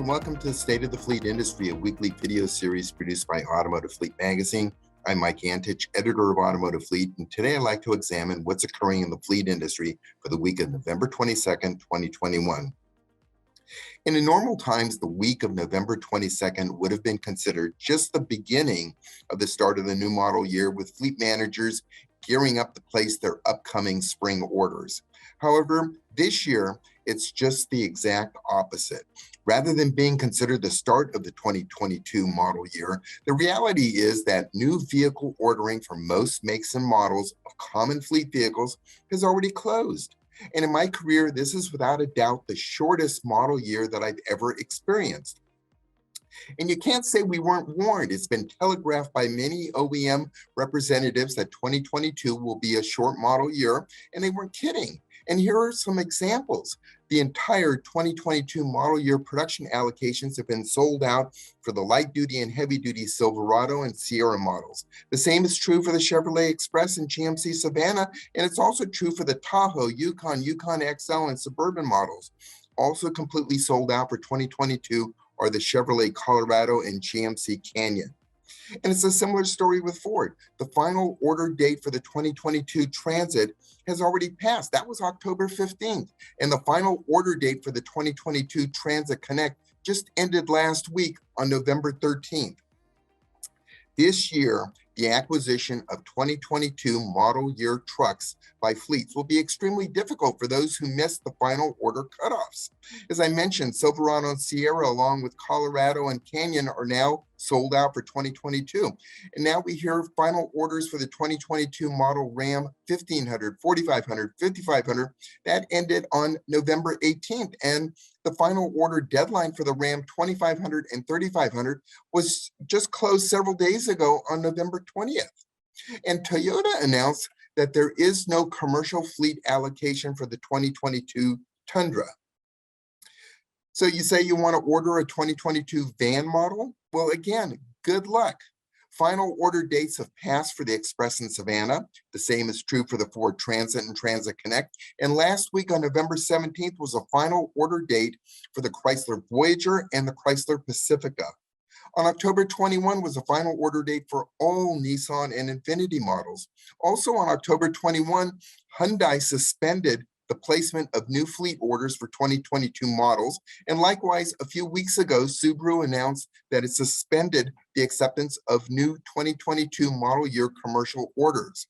and welcome to the State of the Fleet Industry, a weekly video series produced by Automotive Fleet magazine. I'm Mike Antich, editor of Automotive Fleet, and today I'd like to examine what's occurring in the fleet industry for the week of November 22nd, 2021. In normal times, the week of November 22nd would have been considered just the beginning of the start of the new model year, with fleet managers gearing up to place their upcoming spring orders. However, this year, it's just the exact opposite. Rather than being considered the start of the 2022 model year, the reality is that new vehicle ordering for most makes and models of common fleet vehicles has already closed. And in my career, this is without a doubt the shortest model year that I've ever experienced. And you can't say we weren't warned. It's been telegraphed by many OEM representatives that 2022 will be a short model year, and they weren't kidding. And here are some examples. The entire 2022 model year production allocations have been sold out for the light duty and heavy duty Silverado and Sierra models. The same is true for the Chevrolet Express and GMC Savannah, and it's also true for the Tahoe, Yukon, Yukon XL, and Suburban models. Also completely sold out for 2022 are the Chevrolet Colorado and GMC Canyon. And it's a similar story with Ford. The final order date for the 2022 Transit has already passed. That was October 15th. And the final order date for the 2022 Transit Connect just ended last week on November 13th. This year, the acquisition of 2022 model year trucks by fleets will be extremely difficult for those who missed the final order cutoffs. As I mentioned, Silverado and Sierra, along with Colorado and Canyon, are now sold out for 2022. And now we hear final orders for the 2022 model Ram 1500, 4500, 5500. That ended on November 18th. And the final order deadline for the Ram 2500 and 3500 was just closed several days ago on November 20th. And Toyota announced that there is no commercial fleet allocation for the 2022 Tundra. So you say you want to order a 2022 van model? Well, again, good luck. Final order dates have passed for the Express and Savannah. The same is true for the Ford Transit and Transit Connect. And last week on November 17th was a final order date for the Chrysler Voyager and the Chrysler Pacifica. On October 21 was a final order date for all Nissan and Infiniti models. Also on October 21, Hyundai suspended the placement of new fleet orders for 2022 models. And likewise, a few weeks ago, Subaru announced that it suspended the acceptance of new 2022 model year commercial orders.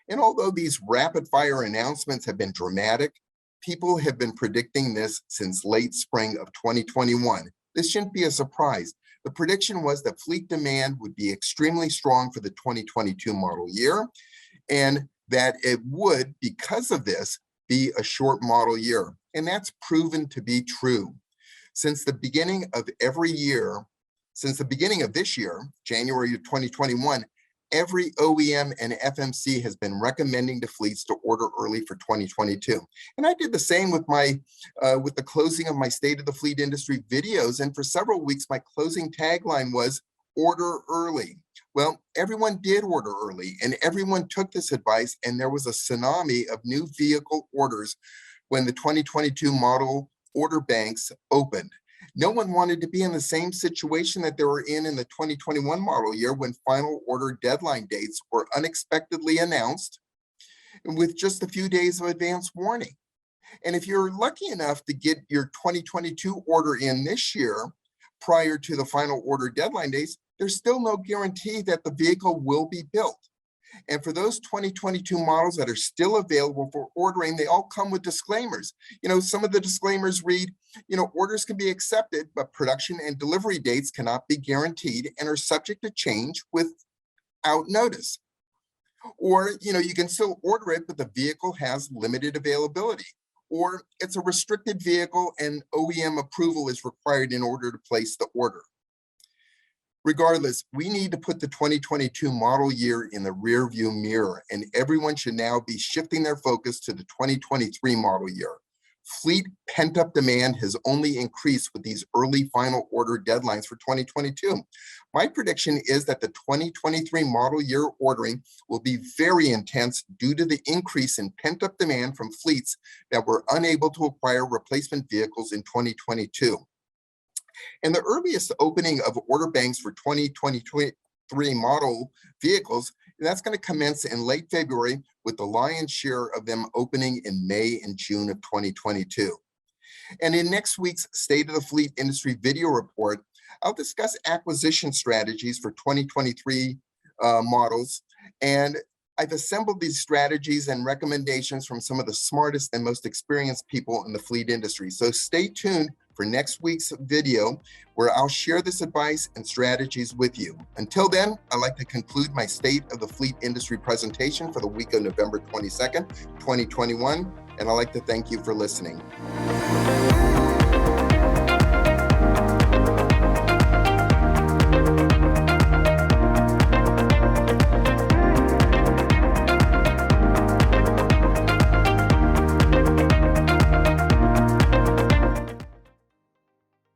And although these rapid fire announcements have been dramatic, people have been predicting this since late spring of 2021. This shouldn't be a surprise. The prediction was that fleet demand would be extremely strong for the 2022 model year, and that it would, because of this, be a short model year. And that's proven to be true. Since the beginning of this year, January of 2021, every OEM and FMC has been recommending to fleets to order early for 2022. And I did the same with with the closing of my State of the Fleet Industry videos. And for several weeks, my closing tagline was order early. Well, everyone did order early, and everyone took this advice, and there was a tsunami of new vehicle orders when the 2022 model order banks opened. No one wanted to be in the same situation that they were in the 2021 model year, when final order deadline dates were unexpectedly announced with just a few days of advance warning. And if you're lucky enough to get your 2022 order in this year prior to the final order deadline dates, there's still no guarantee that the vehicle will be built. And for those 2022 models that are still available for ordering, they all come with disclaimers. Some of the disclaimers read, orders can be accepted, but production and delivery dates cannot be guaranteed and are subject to change without notice. Or, you can still order it, but the vehicle has limited availability. Or it's a restricted vehicle and OEM approval is required in order to place the order. Regardless, we need to put the 2022 model year in the rearview mirror, and everyone should now be shifting their focus to the 2023 model year. Fleet pent-up demand has only increased with these early final order deadlines for 2022. My prediction is that the 2023 model year ordering will be very intense due to the increase in pent-up demand from fleets that were unable to acquire replacement vehicles in 2022. And the earliest opening of order banks for 2023 model vehicles, that's going to commence in late February, with the lion's share of them opening in May and June of 2022. And in next week's State of the Fleet Industry video report, I'll discuss acquisition strategies for 2023 models. And I've assembled these strategies and recommendations from some of the smartest and most experienced people in the fleet industry. So stay tuned for next week's video, where I'll share this advice and strategies with you. Until then, I'd like to conclude my State of the Fleet Industry presentation for the week of November 22nd, 2021, and I'd like to thank you for listening.